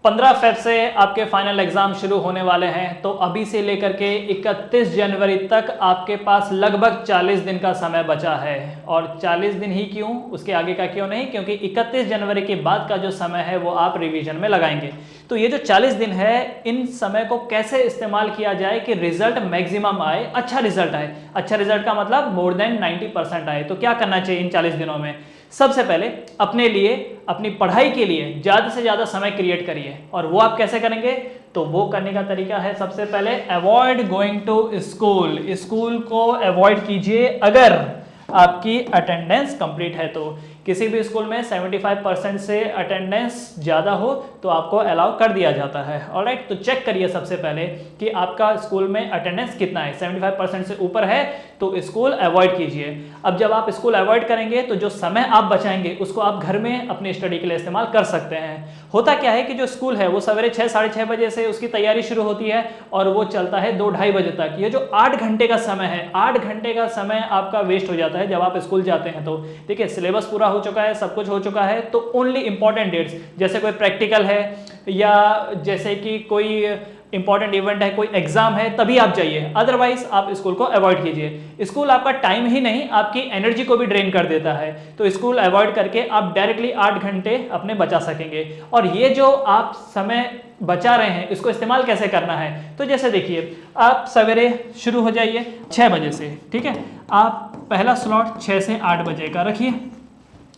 15 Feb से आपके final exam शुरू होने वाले हैं, तो अभी से लेकर के 31 जनवरी तक आपके पास लगभग 40 दिन का समय बचा है। और 40 दिन ही क्यों, उसके आगे का क्यों नहीं, क्योंकि 31 जनवरी के बाद का जो समय है वो आप रिवीजन में लगाएंगे। तो ये जो 40 दिन है, इन समय को कैसे इस्तेमाल किया जाए कि रिजल्ट मैक्सिमम आए, अच्छा रिजल्ट आए। अच्छा रिजल्ट का मतलब मोर देन 90% आए। तो क्या करना चाहिए इन 40 दिनों में? सबसे पहले अपने लिए, अपनी पढ़ाई के लिए ज़्यादा से ज़्यादा समय क्रिएट करिए। और वो आप कैसे करेंगे? तो वो करने का तरीका है, सबसे पहले avoid going to school. School को अवॉइड कीजिए अगर आपकी अटेंडेंस कंप्लीट है। तो किसी भी स्कूल में 75% से अटेंडेंस ज़्यादा हो तो आपको अलाउ कर दिया जाता है। ऑलराइट, तो चेक करिए सबसे पहले कि आपका स्कूल में अटेंडेंस कितना है। 75% से ऊपर है तो स्कूल अवॉइड कीजिए। अब जब आप स्कूल अवॉइड करेंगे तो जो समय आप बचाएंगे उसको आप घर में अपनी स्टडी के लिए इस्तेमाल कर सकते हैं। होता क्या है कि जो स्कूल है वो सवेरे 6 साढ़े 6 बजे से उसकी तैयारी शुरू होती है और वो चलता है 2 ढाई बजे तक। ये जो 8 घंटे का समय है, 8 घंटे का समय आपका वेस्ट हो जाता है जब आप स्कूल जाते हैं। तो देखिए, सिलेबस पूरा हो चुका है, सब कुछ हो चुका है, तो ओनली इंपॉर्टेंट डेट्स, जैसे कोई प्रैक्टिकल है या जैसे कि कोई इंपॉर्टेंट इवेंट है, कोई एग्जाम है, तभी आप जाइए। अदरवाइज आप स्कूल को अवॉइड कीजिए। स्कूल आपका टाइम ही नहीं, आपकी एनर्जी को भी ड्रेन कर देता है। तो स्कूल अवॉइड करके आप डायरेक्टली 8 घंटे अपने बचा सकेंगे। और ये जो आप समय बचा रहे हैं इसको इस्तेमाल कैसे करना है? तो जैसे देखिए, आप सवेरे शुरू हो जाइए 6 बजे से, ठीक है। आप पहला स्लॉट 6 से 8 बजे का रखिए,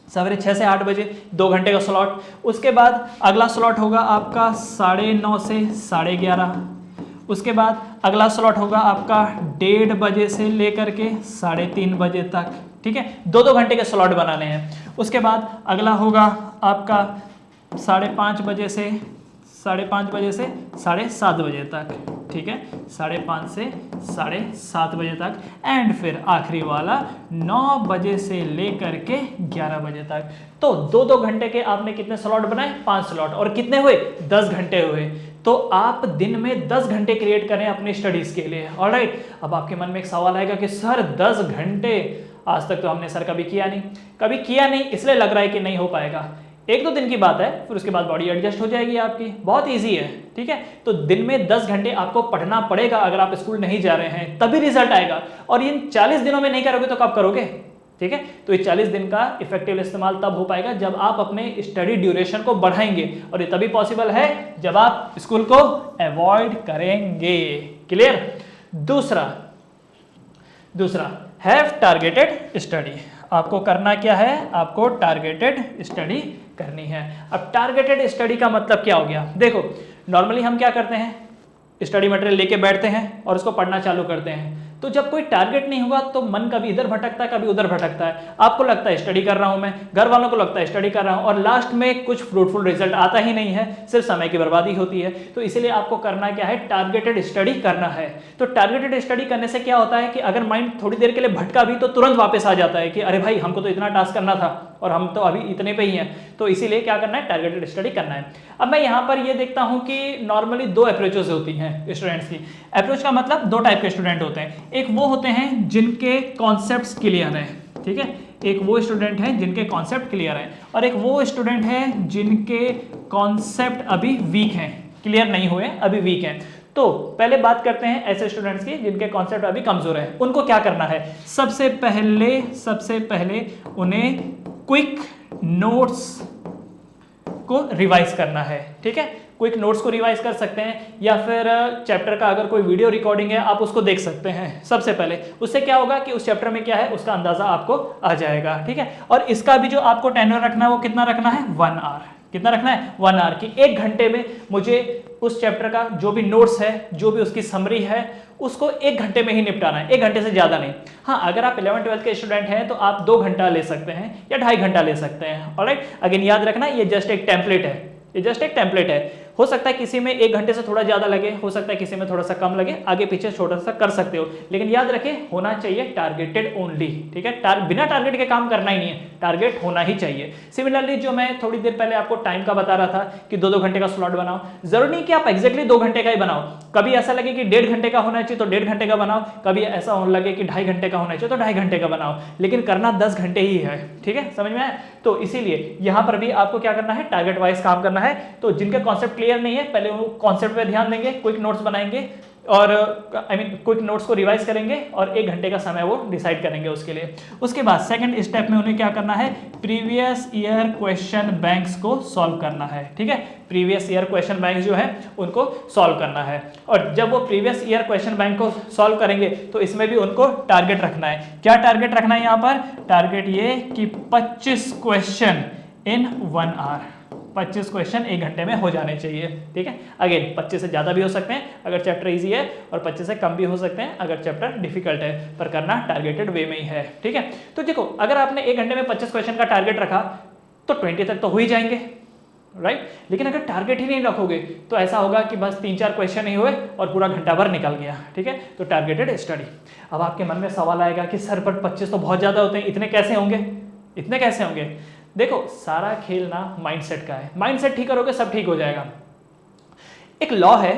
सवेरे 6 से 8 बजे 2 घंटे का स्लॉट। उसके बाद अगला स्लॉट होगा आपका 9:30 से 11:30। उसके बाद अगला स्लॉट होगा आपका 1:30 बजे से लेकर के 3:30 बजे तक, ठीक है। 2-2 घंटे के स्लॉट बनाने हैं। उसके बाद अगला होगा आपका 5:30 बजे से 7:30 बजे तक, ठीक है। 5:30 से 7:30 बजे तक। एंड फिर आखिरी वाला 9 बजे से लेकर के 11 बजे तक। तो 2-2 घंटे के आपने कितने स्लॉट बनाए? 5 स्लॉट। और कितने हुए? 10 घंटे हुए। तो आप दिन में 10 घंटे क्रिएट करें अपनी स्टडीज के लिए। ऑलराइट, अब आपके मन में एक सवाल आएगा कि सर 10 घंटे आज तक तो हमने सर कभी किया नहीं, इसलिए लग रहा है कि नहीं हो पाएगा। 1-2 दिन की बात है, फिर उसके बाद बॉडी एडजस्ट हो जाएगी आपकी। बहुत इजी है, ठीक है। तो दिन में 10 घंटे आपको पढ़ना पड़ेगा अगर आप स्कूल नहीं जा रहे हैं, तभी रिजल्ट आएगा। और इन 40 दिनों में नहीं करोगे तो कब करोगे? ठीक है। तो ये 40 दिन का इफेक्टिव इस्तेमाल तब हो पाएगा जब आप अपने स्टडी ड्यूरेशन को बढ़ाएंगे। और ये तभी पॉसिबल है जब आप स्कूल को अवॉइड करेंगे। क्लियर? दूसरा हैव टारगेटेड स्टडी। आपको करना क्या है? आपको टारगेटेड स्टडी करनी है। अब टारगेटेड स्टडी का मतलब क्या हो गया? देखो, नॉर्मली हम क्या करते हैं, स्टडी मटेरियल लेके बैठते हैं और उसको पढ़ना चालू करते हैं। तो जब कोई टारगेट नहीं होगा तो मन कभी इधर भटकता है, कभी उधर भटकता है। आपको लगता है स्टडी कर रहा हूं मैं, घर वालों को लगता है स्टडी कर रहा हूं, और लास्ट में कुछ फ्रूटफुल रिजल्ट आता ही नहीं है, सिर्फ समय की बर्बादी होती है। तो इसीलिए आपको करना क्या है? टारगेटेड स्टडी करना है। तो टारगेटेड स्टडी करने से क्या होता है कि अगर माइंड थोड़ी देर के लिए भटका भी तो तुरंत वापस आ जाता है कि अरे भाई, हमको तो इतना टास्क करना था और हम तो अभी इतने पे ही हैं। तो इसीलिए क्या करना है? टारगेटेड स्टडी करना है। अब मैं यहाँ पर ये देखता हूँ कि नॉर्मली 2 अप्रोचेस होती हैं स्टूडेंट्स की। अप्रोच का मतलब 2 टाइप के स्टूडेंट होते हैं। एक वो होते हैं जिनके कॉन्सेप्ट्स क्लियर हैं, ठीक है। एक वो स्टूडेंट हैं जिनके कॉन्सेप्ट क्लियर हैं, और एक वो स्टूडेंट हैं जिनके कॉन्सेप्ट अभी वीक हैं, क्लियर नहीं हुए, अभी वीक हैं। तो पहले बात करते हैं ऐसे स्टूडेंट्स की जिनके कॉन्सेप्ट अभी कमजोर है। उनको क्या करना है? सबसे पहले उन्हें क्विक नोट्स को रिवाइज करना है, ठीक है। क्विक नोट्स को रिवाइज कर सकते हैं, या फिर चैप्टर का अगर कोई वीडियो रिकॉर्डिंग है आप उसको देख सकते हैं सबसे पहले। उससे क्या होगा कि उस चैप्टर में क्या है उसका अंदाजा आपको आ जाएगा, ठीक है। और इसका भी जो आपको टेन्योर रखना है वो कितना रखना है? 1 आवर। कितना रखना है? 1 आवर की 1 घंटे में मुझे उस चैप्टर का जो भी नोट्स है, जो भी उसकी समरी है, उसको 1 घंटे में ही निपटाना है, 1 घंटे से ज्यादा नहीं। हाँ, अगर आप 11-12 के स्टूडेंट हैं तो आप 2 घंटा ले सकते हैं या 2.5 घंटा ले सकते हैं। ऑलराइट, अगेन याद रखना ये जस्ट एक टेम्पलेट है, ये जस्ट एक टेम्पलेट है। हो सकता है किसी में 1 घंटे से थोड़ा ज्यादा लगे, हो सकता है किसी में थोड़ा सा कम लगे, आगे पीछे छोटा सा कर सकते हो, लेकिन याद रखें होना चाहिए टारगेटेड ओनली, ठीक है। बिना टारगेट के काम करना ही नहीं है, टारगेट होना ही चाहिए। सिमिलरली जो मैं थोड़ी देर पहले आपको टाइम का बता रहा था कि 2-2 घंटे का स्लॉट बनाओ, जरूरी नहीं कि आप एक्जैक्टली 2 घंटे का ही बनाओ। कभी ऐसा लगे कि 1.5 घंटे का होना चाहिए तो 1.5 घंटे का बनाओ, कभी ऐसा होने लगे कि 2.5 घंटे का होना चाहिए तो 2.5 घंटे का बनाओ, लेकिन करना 10 घंटे ही है, ठीक है। समझ में आया? तो इसीलिए यहां पर भी आपको क्या करना है? टारगेट वाइज काम करना है। तो जिनके कॉन्सेप्ट क्लियर नहीं है, पहले वो कॉन्सेप्ट पे ध्यान देंगे, क्विक नोट्स बनाएंगे और क्विक नोट्स को रिवाइज करेंगे और 1 घंटे का समय वो डिसाइड करेंगे उसके लिए। उसके बाद सेकंड स्टेप में उन्हें क्या करना है, प्रीवियस ईयर क्वेश्चन बैंक्स को सॉल्व करना है। ठीक है, प्रीवियस ईयर क्वेश्चन बैंक जो है उनको सॉल्व करना है। और जब वो प्रीवियस ईयर क्वेश्चन बैंक को सॉल्व करेंगे तो इसमें भी उनको टारगेट रखना है। क्या टारगेट रखना है यहाँ पर? टारगेट ये कि 25 क्वेश्चन इन 1 आवर, 25 क्वेश्चन 1 घंटे में हो जाने चाहिए। ठीक है, अगेन 25 से ज़्यादा भी हो सकते हैं अगर चैप्टर इजी है, और 25 से कम भी हो सकते हैं अगर चैप्टर डिफिकल्ट है, पर करना टारगेटेड वे में ही है। ठीक है, तो देखो अगर आपने 1 घंटे में 25 क्वेश्चन का टारगेट रखा तो 20 तक तो हो ही जाएंगे, राइट। लेकिन अगर टारगेट ही नहीं रखोगे तो ऐसा होगा कि बस 3-4 क्वेश्चन ही हुए और पूरा घंटा भर निकल गया। ठीक है, तो टारगेटेड स्टडी। अब आपके मन में सवाल आएगा कि सर पर 25 तो बहुत ज़्यादा होते हैं, इतने कैसे होंगे, इतने कैसे होंगे? देखो सारा खेल ना माइंडसेट का है, माइंडसेट ठीक करोगे सब ठीक हो जाएगा। एक लॉ है,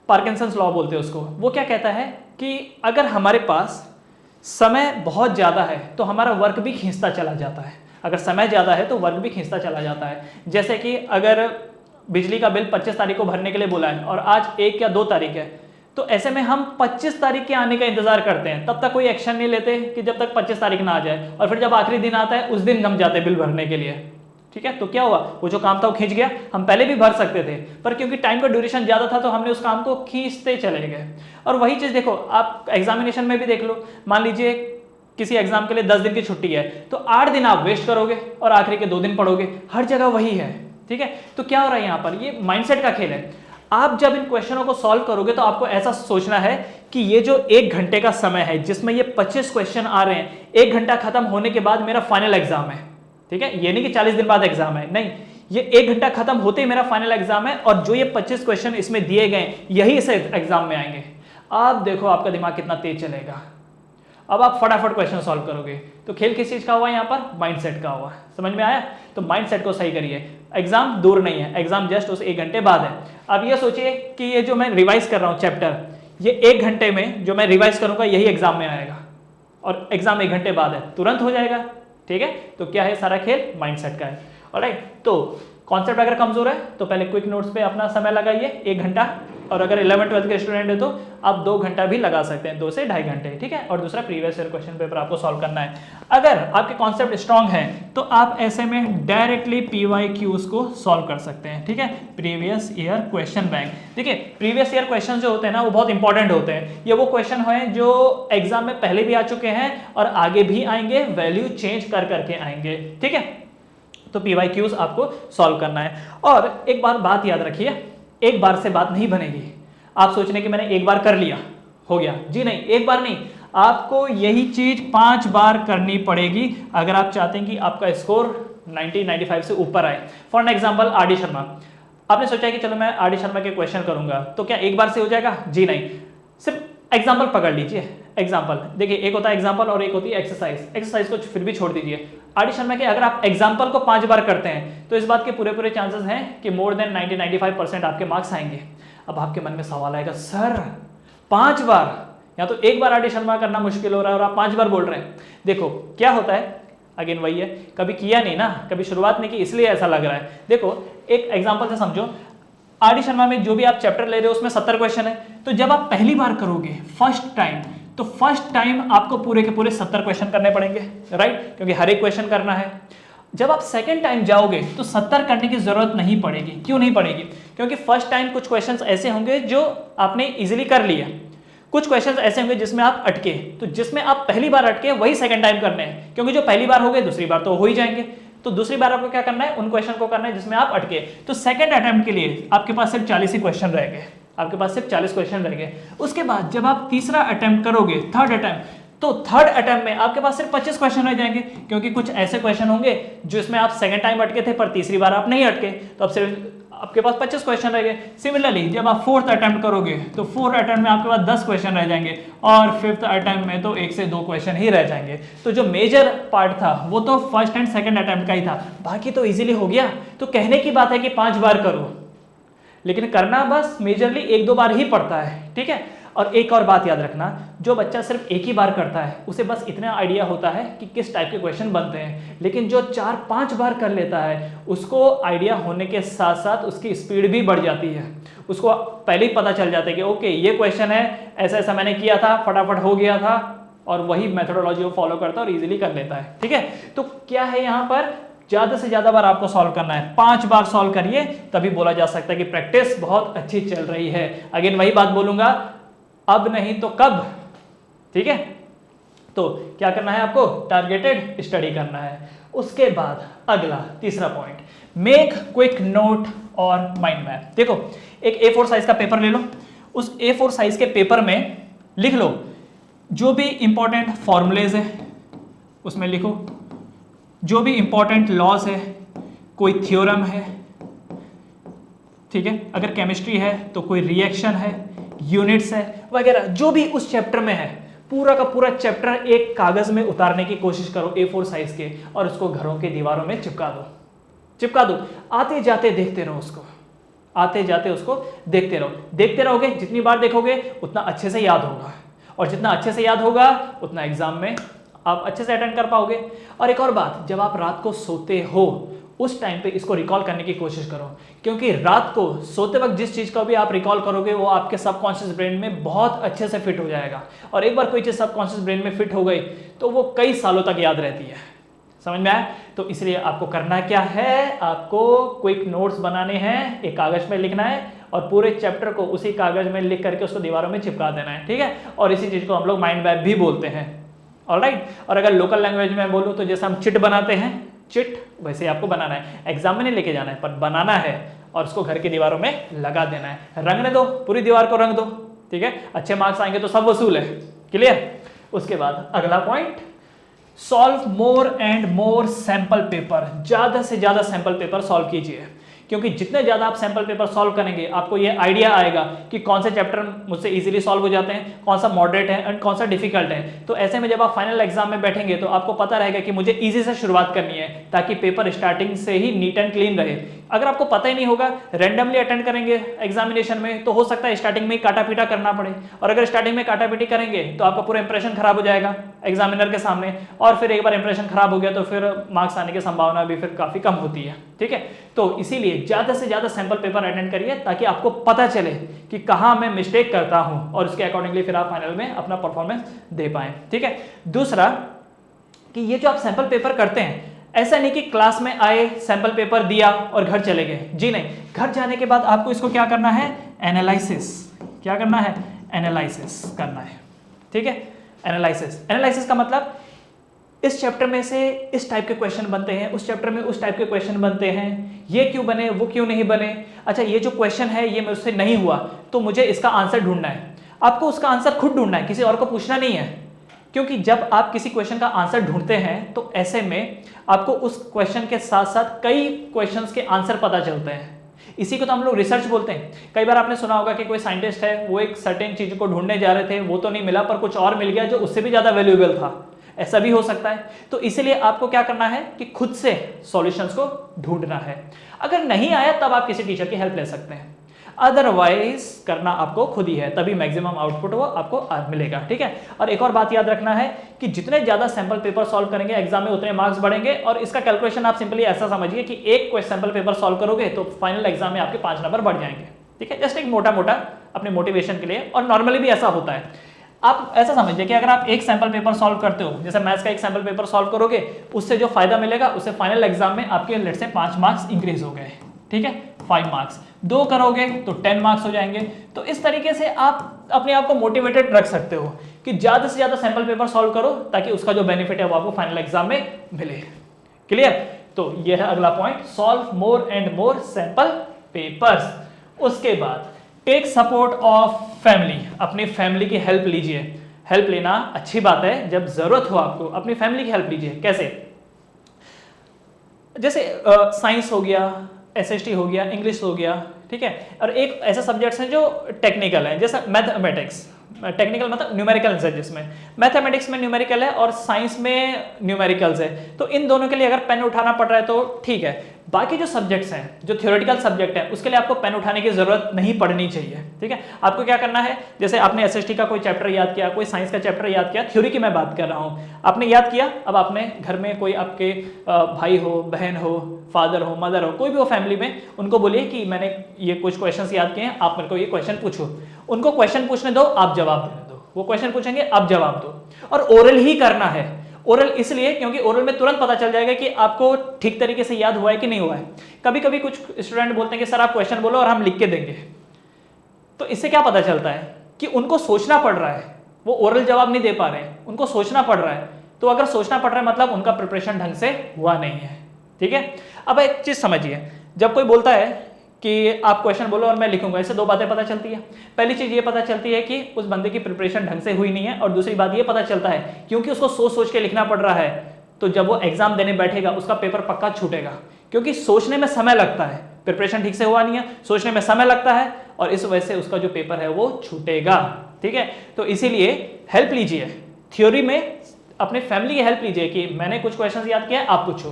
पार्किंसंस लॉ बोलते हैं उसको, वो क्या कहता है कि अगर हमारे पास समय बहुत ज़्यादा है तो हमारा वर्क भी खींचता चला जाता है, अगर समय ज़्यादा है तो वर्क भी खींचता चला जाता है। जैसे कि अगर बिजली का बिल 25 तारीख को भरने के लिए बोला है और आज 1 या 2 तारीख है, तो ऐसे में हम 25 तारीख के आने का इंतजार करते हैं, तब तक कोई एक्शन नहीं लेते कि जब तक 25 तारीख ना आ जाए, और फिर जब आखिरी दिन आता है उस दिन जम जाते बिल भरने के लिए। ठीक है, तो क्या हुआ, वो जो काम था वो खींच गया। हम पहले भी भर सकते थे पर क्योंकि टाइम का ड्यूरेशन ज्यादा था तो हमने उस काम को खींचते चले गए। और वही चीज देखो आप एग्जामिनेशन में भी देख लो, मान लीजिए किसी एग्जाम के लिए 10 दिन की छुट्टी है तो 8 दिन आप वेस्ट करोगे और आखिरी के 2 दिन पढ़ोगे, हर जगह वही है। ठीक है, तो क्या हो रहा है यहाँ पर, ये माइंडसेट का खेल है। आप जब इन क्वेश्चनों को सॉल्व करोगे तो आपको ऐसा सोचना है कि ये जो 1 घंटे का समय है जिसमें ये 25 क्वेश्चन आ रहे हैं, 1 घंटा खत्म होने के बाद मेरा फाइनल एग्जाम है। ठीक है, ये नहीं कि 40 दिन बाद एग्जाम है, नहीं, ये 1 घंटा खत्म होते ही मेरा फाइनल एग्जाम है और जो ये 25 क्वेश्चन इसमें दिए गए यही इस एग्जाम में आएंगे। आप देखो आपका दिमाग कितना तेज चलेगा, अब आप फटाफट क्वेश्चन सॉल्व करोगे। तो खेल किस चीज का हुआ यहाँ पर, माइंडसेट का हुआ। समझ में आया? तो माइंडसेट को सही करिए, एग्जाम दूर नहीं है, एग्जाम जस्ट उस 1 घंटे बाद है। अब ये सोचिए कि ये जो मैं रिवाइज कर रहा हूँ चैप्टर, ये 1 घंटे में जो मैं रिवाइज करूंगा यही एग्जाम में आएगा और एग्जाम 1 घंटे बाद है, तुरंत हो जाएगा। ठीक है, तो क्या है, सारा खेल माइंडसेट का है। ऑलराइट, तो कॉन्सेप्ट अगर कमजोर है तो पहले क्विक नोट्स पे अपना समय लगाइए 1 घंटा, और अगर 11th-12th के स्टूडेंट है तो आप 2 घंटा भी लगा सकते हैं, 2 से 2.5 घंटे। ठीक है, और दूसरा प्रीवियस ईयर क्वेश्चन पेपर आपको सॉल्व करना है। अगर आपके कॉन्सेप्ट स्ट्रांग है तो आप ऐसे में डायरेक्टली PYQs को सॉल्व कर सकते हैं। ठीक है, प्रीवियस ईयर क्वेश्चन बैंक। देखिए प्रीवियस ईयर क्वेश्चन जो होते हैं ना वो बहुत इंपॉर्टेंट होते हैं, ये वो क्वेश्चन हैं जो एग्जाम में पहले भी आ चुके हैं और आगे भी आएंगे, वैल्यू चेंज कर करके आएंगे। ठीक है, तो PYQs आपको सॉल्व करना है। और एक बात याद रखिए, एक बार से बात नहीं बनेगी। आप सोच रहे कि मैंने एक बार कर लिया हो गया, जी नहीं, एक बार नहीं, आपको यही चीज 5 बार करनी पड़ेगी अगर आप चाहते हैं कि आपका स्कोर 90-95 से ऊपर आए। फॉर एग्जाम्पल RD शर्मा, आपने सोचा कि चलो मैं RD शर्मा के क्वेश्चन करूंगा, तो क्या एक बार से हो जाएगा? जी नहीं, सिर्फ एग्जाम्पल पकड़ लीजिए। एग्जाम्पल देखिए, एक होता है एग्जाम्पल और एक होती है एक्सरसाइज। एक्सरसाइज को फिर भी छोड़ दीजिए। RD शर्मा के अगर आप एग्जाम्पल को 5 बार करते हैं तो इस बात के पूरे चांसेस हैं कि मोर देन 90-95% आपके मार्क्स आएंगे। अब आपके मन में सवाल आएगा, सर 5 बार, या तो एक बार RD शर्मा करना मुश्किल हो रहा है और आप 5 बार बोल रहे हैं। देखो क्या होता है, अगेन वही है, कभी किया नहीं ना, कभी शुरुआत नहीं की इसलिए ऐसा लग रहा है। देखो एक एग्जाम्पल से समझो, RD शर्मा में जो भी आप चैप्टर ले रहे हो उसमें 70 क्वेश्चन है, तो जब आप पहली बार करोगे फर्स्ट टाइम, तो फर्स्ट टाइम आपको पूरे के पूरे 70 क्वेश्चन करने पड़ेंगे, राइट, क्योंकि हर एक क्वेश्चन करना है। जब आप सेकंड टाइम जाओगे तो 70 करने की जरूरत नहीं पड़ेगी। क्यों नहीं पड़ेगी? क्योंकि फर्स्ट टाइम कुछ क्वेश्चंस ऐसे होंगे जो आपने इजीली कर लिए, कुछ क्वेश्चंस ऐसे होंगे जिसमें आप अटके, तो जिसमें आप पहली बार अटके वही सेकंड टाइम करने हैं, क्योंकि जो पहली बार हो गए दूसरी बार तो हो ही जाएंगे। तो दूसरी बार आपको क्या करना है, उन क्वेश्चन को करना है जिसमें आप अटके। तो सेकंड अटेम्प्ट के लिए आपके पास सिर्फ 40 ही क्वेश्चन रह गए, आपके पास सिर्फ 40 क्वेश्चन रह गए। उसके बाद जब आप तीसरा अटेम्प्ट करोगे, थर्ड अटेम्प्ट, तो थर्ड अटेम्प्ट में आपके पास सिर्फ 25 क्वेश्चन रह जाएंगे, क्योंकि कुछ ऐसे क्वेश्चन होंगे जिसमें आप सेकंड टाइम अटके थे पर तीसरी बार आप नहीं अटके, तो अब सिर्फ आपके पास 25 क्वेश्चन रह गए। सिमिलरली जब आप फोर्थ अटेम्प्ट करोगे तो फोर्थ अटेम्प्ट में आपके पास 10 क्वेश्चन रह जाएंगे और फिफ्थ अटेम्प्ट में तो 1 से 2 क्वेश्चन ही रह जाएंगे। तो जो मेजर पार्ट था वो तो फर्स्ट एंड सेकंड अटेम्प्ट का ही था, बाकी तो इजीली हो गया। तो कहने की बात है कि 5 बार करो, लेकिन करना बस मेजरली 1-2 बार ही पड़ता है। ठीक है, और एक और बात याद रखना, जो बच्चा सिर्फ एक ही बार करता है उसे बस इतना आइडिया होता है कि किस टाइप के क्वेश्चन बनते हैं, लेकिन जो 4-5 बार कर लेता है उसको आइडिया होने के साथ साथ उसकी स्पीड भी बढ़ जाती है। उसको पहले ही पता चल जाता है कि ओके ये क्वेश्चन है, ऐसा ऐसा मैंने किया था, फटाफट हो गया था, और वही मेथोडोलॉजी को फॉलो करता है और इजीली कर लेता है। ठीक है, तो क्या है यहाँ पर, ज्यादा से ज्यादा बार आपको सॉल्व करना है, 5 बार सॉल्व करिए, तभी बोला जा सकता है कि प्रैक्टिस बहुत अच्छी चल रही है। अगेन वही बात बोलूंगा, अब नहीं तो कब। ठीक है, तो क्या करना है आपको, टारगेटेड स्टडी करना है। उसके बाद अगला तीसरा पॉइंट, मेक क्विक नोट और माइंड मैप। देखो एक A4 साइज का पेपर ले लो, उस A4 साइज के पेपर में लिख लो जो भी इंपॉर्टेंट फॉर्मूलेज है उसमें लिखो, जो भी इंपॉर्टेंट लॉज है, कोई थ्योरम है, ठीक है, अगर केमिस्ट्री है तो कोई रिएक्शन है, यूनिट्स है वगैरह, जो भी उस चैप्टर में है पूरा का पूरा चैप्टर एक कागज में उतारने की कोशिश करो A4 साइज के, और उसको घरों की दीवारों में चिपका दो। आते जाते देखते रहो उसको, आते जाते उसको देखते रहोगे, जितनी बार देखोगे उतना अच्छे से याद होगा, और जितना अच्छे से याद होगा उतना एग्जाम में आप अच्छे से अटेंड कर पाओगे। और एक और बात, जब आप रात को सोते हो उस टाइम पे इसको रिकॉल करने की कोशिश करो, क्योंकि रात को सोते वक्त जिस चीज को भी आप रिकॉल करोगे वो आपके सबकॉन्शियस ब्रेन में बहुत अच्छे से फिट हो जाएगा, और एक बार कोई चीज सबकॉन्शियस ब्रेन में फिट हो गई तो वो कई सालों तक याद रहती है। समझ में आया? तो इसलिए आपको करना क्या है, आपको क्विक नोट्स बनाने हैं, एक कागज में लिखना है और पूरे चैप्टर को उसी कागज में लिख करके उसको दीवारों में चिपका देना है। ठीक है, और इसी चीज को हम लोग माइंड मैप भी बोलते हैं। ऑलराइट, और अगर लोकल लैंग्वेज में बोलूं तो जैसे हम चिट बनाते हैं, चिट वैसे आपको बनाना है, एग्जाम में नहीं लेके जाना है पर बनाना है, और उसको घर की दीवारों में लगा देना है, रंगने दो, पूरी दीवार को रंग दो। ठीक है, अच्छे मार्क्स आएंगे तो सब वसूल है। क्लियर? उसके बाद अगला point, solve more and more sample paper. ज्यादा से ज्यादा सैंपल पेपर सॉल्व कीजिए, क्योंकि जितने ज्यादा आप सैंपल पेपर सॉल्व करेंगे आपको ये आइडिया आएगा कि कौन से चैप्टर मुझसे इजीली सॉल्व हो जाते हैं, कौन सा मॉडरेट है एंड कौन सा डिफिकल्ट है। तो ऐसे में जब आप फाइनल एग्जाम में बैठेंगे तो आपको पता रहेगा कि मुझे इजी से शुरुआत करनी है, ताकि पेपर स्टार्टिंग से ही नीट एंड क्लीन रहे। अगर आपको पता ही नहीं होगा, रैंडमली अटेंड करेंगे एग्जामिनेशन में, तो हो सकता है स्टार्टिंग में काटा पीटा करना पड़े, और अगर स्टार्टिंग में काटा पीटी करेंगे तो आपका पूरा इंप्रेशन खराब हो जाएगा एग्जामिनर के सामने, और फिर एक बार इंप्रेशन खराब हो गया तो फिर मार्क्स आने की संभावना भी फिर काफी कम होती है। ठीक है, तो इसीलिए ज्यादा से ज्यादा सैंपल पेपर अटेंड करिए, ताकि आपको पता चले कि कहां मैं मिस्टेक करता हूं, और उसके अकॉर्डिंगली फिर आप फाइनल में अपना परफॉर्मेंस दे पाए। ठीक है, दूसरा कि ये जो आप सैंपल पेपर करते हैं, ऐसा नहीं कि क्लास में आए, सैंपल पेपर दिया और घर चले गए। जी नहीं, घर जाने के बाद आपको इसको क्या करना है, एनालिसिस। क्या करना है, एनालिसिस करना है। ठीक है, एनालिसिस का मतलब इस चैप्टर में से इस टाइप के क्वेश्चन बनते हैं, उस चैप्टर में उस टाइप के क्वेश्चन बनते हैं, ये क्यों बने, वो क्यों नहीं बने, अच्छा ये जो क्वेश्चन है ये मुझसे नहीं हुआ तो मुझे इसका आंसर ढूंढना है। आपको उसका आंसर खुद ढूंढना है, किसी और को पूछना नहीं है, क्योंकि जब आप किसी क्वेश्चन का आंसर ढूंढते हैं तो ऐसे में आपको उस क्वेश्चन के साथ साथ कई क्वेश्चंस के आंसर पता चलते हैं। इसी को तो हम लोग रिसर्च बोलते हैं। कई बार आपने सुना होगा कि कोई साइंटिस्ट है, वो एक सर्टेन चीज को ढूंढने जा रहे थे, वो तो नहीं मिला पर कुछ और मिल गया जो उससे भी ज्यादा वैल्यूएबल था। ऐसा भी हो सकता है। तो इसीलिए आपको क्या करना है कि खुद से सॉल्यूशंस को ढूंढना है। अगर नहीं आया तब आप किसी टीचर की हेल्प ले सकते हैं, अदरवाइज करना आपको खुद ही है, तभी मैक्सिमम आउटपुट वो आपको मिलेगा। ठीक है, और एक और बात याद रखना है कि जितने ज्यादा सैंपल पेपर सॉल्व करेंगे एग्जाम में उतने मार्क्स बढ़ेंगे, और इसका कैलकुलेशन आप सिंपली ऐसा समझिए कि एक कोई सैंपल पेपर सॉल्व करोगे तो फाइनल एग्जाम में आपके 5 नंबर बढ़ जाएंगे। ठीक है, जस्ट एक मोटा मोटा अपने मोटिवेशन के लिए, और नॉर्मली भी ऐसा होता है। आप ऐसा समझिए कि अगर आप एक सैंपल पेपर सॉल्व करते हो, जैसे मैथ्स का एक सैंपल पेपर सॉल्व करोगे, उससे जो फायदा मिलेगा उससे फाइनल एग्जाम में आपके लेट से 5 मार्क्स इंक्रीज हो गए। ठीक है, 5 मार्क्स, 2 करोगे तो 10 मार्क्स हो जाएंगे। तो इस तरीके से आप अपने आप को मोटिवेटेड रख सकते हो कि ज्यादा से ज्यादा सैंपल पेपर सॉल्व करो, ताकि उसका जो बेनिफिट है वो आपको फाइनल एग्जाम में मिले। क्लियर? तो ये है अगला point, solve more and more sample papers. उसके बाद टेक सपोर्ट ऑफ फैमिली, अपनी फैमिली की हेल्प लीजिए। हेल्प लेना अच्छी बात है, जब जरूरत हो आपको अपनी फैमिली की हेल्प लीजिए। कैसे? जैसे साइंस हो गया, एसएसटी हो गया, इंग्लिश हो गया, ठीक है, और एक ऐसे सब्जेक्ट्स हैं जो टेक्निकल है, जैसे मैथमेटिक्स। टेक्निकल मतलब न्यूमेरिकल्स है, जिसमें मैथमेटिक्स में न्यूमेरिकल है और साइंस में न्यूमेरिकल्स है। तो इन दोनों के लिए अगर पेन उठाना पड़ रहा है तो ठीक है, बाकी जो सब्जेक्ट्स हैं, जो थ्योरेटिकल सब्जेक्ट है, उसके लिए आपको पेन उठाने की जरूरत नहीं पड़नी चाहिए, ठीक है। आपको क्या करना है, जैसे आपने एसएसटी का कोई चैप्टर याद किया, कोई साइंस का चैप्टर याद किया, थ्योरी की मैं बात कर रहा हूँ, आपने याद किया, अब आपने घर में कोई आपके भाई हो, बहन हो, फादर हो, मदर हो, कोई भी हो फैमिली में, उनको बोलिए कि मैंने ये कुछ क्वेश्चंस याद किए हैं, आप मेरे को ये क्वेश्चन पूछो। उनको क्वेश्चन पूछने दो, आप जवाब देने दो। वो क्वेश्चन पूछेंगे, आप जवाब दो, और ओरल ही करना है। ओरल इसलिए क्योंकि ओरल में तुरंत पता चल जाएगा कि आपको ठीक तरीके से याद हुआ है कि नहीं हुआ है। कभी कभी कुछ स्टूडेंट बोलते हैं कि सर आप क्वेश्चन बोलो और हम लिख के देंगे, तो इससे क्या पता चलता है कि उनको सोचना पड़ रहा है, वो ओरल जवाब नहीं दे पा रहे हैं, उनको सोचना पड़ रहा है। तो अगर सोचना पड़ रहा है मतलब उनका प्रिपरेशन ढंग से हुआ नहीं है, ठीक है। अब एक चीज समझिए, जब कोई बोलता है कि आप क्वेश्चन बोलो और मैं लिखूंगा, इससे दो बातें पता चलती है। पहली चीज ये पता चलती है कि उस बंदे की प्रिपरेशन ढंग से हुई नहीं है, और दूसरी बात ये पता चलता है क्योंकि उसको सोच सोच के लिखना पड़ रहा है, तो जब वो एग्जाम देने बैठेगा उसका पेपर पक्का छूटेगा, क्योंकि सोचने में समय लगता है, प्रिपरेशन ठीक से हुआ नहीं है, सोचने में समय लगता है, और इस वजह से उसका जो पेपर है वो छूटेगा, ठीक है। तो इसीलिए हेल्प लीजिए, थ्योरी में अपने फैमिली की हेल्प लीजिए कि मैंने कुछ क्वेश्चन याद किया, आप पूछो,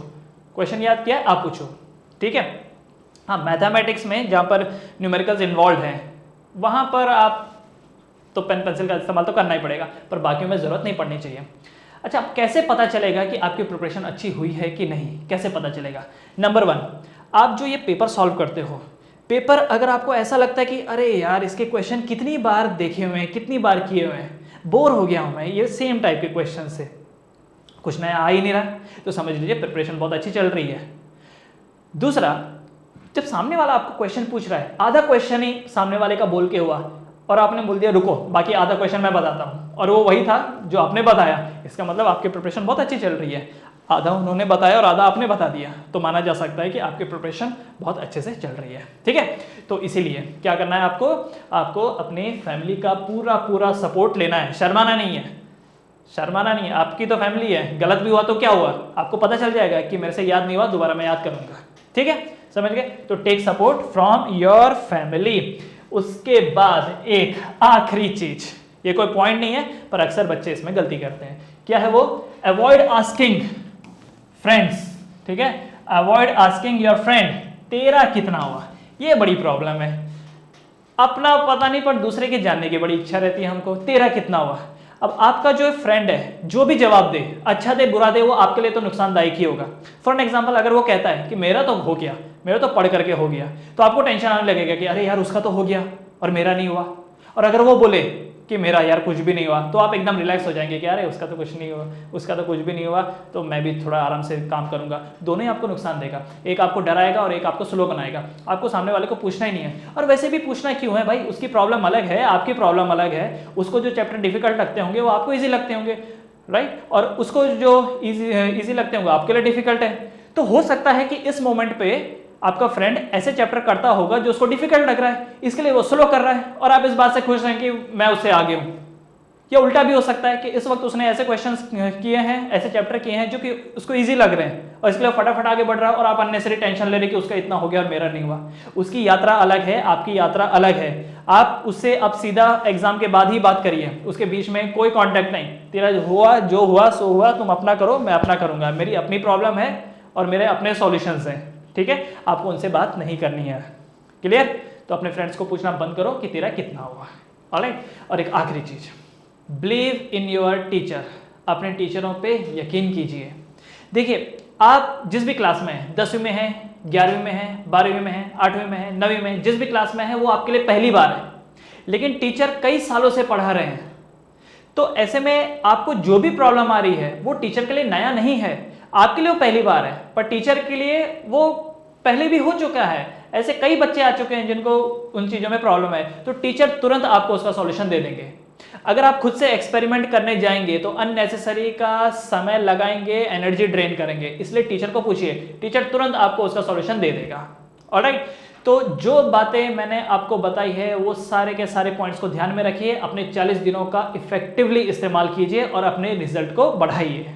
क्वेश्चन याद किया, आप पूछो, ठीक है। हाँ, मैथमेटिक्स में जहाँ पर न्यूमेरिकल्स इन्वॉल्व हैं वहाँ पर आप तो पेन पेंसिल का इस्तेमाल तो करना ही पड़ेगा, पर बाकियों में ज़रूरत नहीं पड़नी चाहिए। अच्छा, अब कैसे पता चलेगा कि आपकी प्रिपरेशन अच्छी हुई है कि नहीं, कैसे पता चलेगा? नंबर 1, आप जो ये पेपर सॉल्व करते हो, पेपर अगर आपको ऐसा लगता है कि अरे यार इसके क्वेश्चन कितनी बार देखे हुए हैं, कितनी बार किए हुए हैं, बोर हो गया हूँ मैं ये सेम टाइप के क्वेश्चन से, कुछ नया आ ही नहीं रहा, तो समझ लीजिए प्रिपरेशन बहुत अच्छी चल रही है। दूसरा, जब सामने वाला आपको क्वेश्चन पूछ रहा है, आधा क्वेश्चन ही सामने वाले का बोल के हुआ और आपने बोल दिया रुको बाकी आधा क्वेश्चन मैं बताता हूँ, और वो वही था जो आपने बताया, इसका मतलब आपकी प्रिपरेशन बहुत अच्छी चल रही है। आधा उन्होंने बताया और आधा आपने बता दिया, तो माना जा सकता है कि आपकी प्रिपरेशन बहुत अच्छे से चल रही है, ठीक है। तो इसीलिए क्या करना है आपको, आपको अपनी फैमिली का पूरा पूरा सपोर्ट लेना है, शर्माना नहीं है, शर्माना नहीं है। आपकी तो फैमिली है, गलत भी हुआ तो क्या हुआ, आपको पता चल जाएगा कि मेरे से याद नहीं हुआ, दोबारा मैं याद करूंगा, ठीक है, समझ गए। तो take support from your family. उसके बाद एक आखिरी चीज, ये कोई पॉइंट नहीं है पर अक्सर बच्चे इसमें गलती करते हैं, क्या है वो? अवॉइड आस्किंग फ्रेंड्स, ठीक है, अवॉइड आस्किंग योर फ्रेंड तेरा कितना हुआ। ये बड़ी प्रॉब्लम है, अपना पता नहीं पर दूसरे के जानने की बड़ी इच्छा रहती है हमको, तेरा कितना हुआ। अब आपका जो फ्रेंड है जो भी जवाब दे, अच्छा दे बुरा दे, वो आपके लिए तो नुकसानदायक ही होगा। फॉर एग्जांपल, अगर वो कहता है कि मेरा तो हो गया, मेरा तो पढ़ करके हो गया, तो आपको टेंशन आने लगेगा कि अरे यार उसका तो हो गया और मेरा नहीं हुआ। और अगर वो बोले कि मेरा यार कुछ भी नहीं हुआ, तो आप एकदम रिलैक्स हो जाएंगे कि अरे उसका तो कुछ नहीं हुआ, उसका तो कुछ भी नहीं हुआ, तो मैं भी थोड़ा आराम से काम करूंगा। दोनों ही आपको नुकसान देगा, एक आपको डराएगा और एक आपको स्लो बनाएगा। आपको सामने वाले को पूछना ही नहीं है, और वैसे भी पूछना क्यों है भाई, उसकी प्रॉब्लम अलग है, आपकी प्रॉब्लम अलग है। उसको जो चैप्टर डिफिकल्ट लगते होंगे वो आपको ईजी लगते होंगे, राइट, और उसको जो ईजी लगते होंगे आपके लिए डिफिकल्ट है। तो हो सकता है कि इस मोमेंट पे आपका फ्रेंड ऐसे चैप्टर करता होगा जो उसको डिफिकल्ट लग रहा है, इसके लिए वो स्लो कर रहा है, और आप इस बात से खुश हैं कि मैं उससे आगे हूं। या उल्टा भी हो सकता है कि इस वक्त उसने ऐसे क्वेश्चंस किए हैं, ऐसे चैप्टर किए हैं जो कि उसको इजी लग रहे हैं, और इसके लिए फटाफट आगे बढ़ रहा है, और आप अननेसेसरी टेंशन ले रहे कि उसका इतना हो गया और मेरा नहीं हुआ। उसकी यात्रा अलग है, आपकी यात्रा अलग है। आप उससे अब सीधा एग्जाम के बाद ही बात करिए, उसके बीच में कोई कॉन्टैक्ट नहीं। तेरा हुआ जो हुआ सो हुआ, तुम अपना करो, मैं अपना करूंगा, मेरी अपनी प्रॉब्लम है और मेरे अपने सॉल्यूशंस हैं, ठीक है। आपको उनसे बात नहीं करनी है, क्लियर। तो अपने फ्रेंड्स को पूछना बंद करो कि तेरा कितना हुआ, ऑलराइट। और एक आखिरी चीज, बिलीव इन योर टीचर, अपने टीचरों पे यकीन कीजिए। देखिए, आप जिस भी क्लास में हैं, 10वीं में हैं, 11वीं में हैं, 12वीं में हैं, 8वीं में हैं, 9वीं में, जिस भी क्लास में है वो आपके लिए पहली बार है, लेकिन टीचर कई सालों से पढ़ा रहे हैं। तो ऐसे में आपको जो भी प्रॉब्लम आ रही है वो टीचर के लिए नया नहीं है, आपके लिए वो पहली बार है, पर टीचर के लिए वो पहले भी हो चुका है। ऐसे कई बच्चे आ चुके हैं जिनको उन चीजों में प्रॉब्लम है, तो टीचर तुरंत आपको उसका सॉल्यूशन दे देंगे। अगर आप खुद से एक्सपेरिमेंट करने जाएंगे तो अननेसेसरी का समय लगाएंगे, एनर्जी ड्रेन करेंगे, इसलिए टीचर को पूछिए, टीचर तुरंत आपको उसका सॉल्यूशन दे देगा, ऑलराइट। तो जो बातें मैंने आपको बताई है वो सारे के सारे पॉइंट्स को ध्यान में रखिए, अपने 40 दिनों का इफेक्टिवली इस्तेमाल कीजिए और अपने रिजल्ट को बढ़ाइए।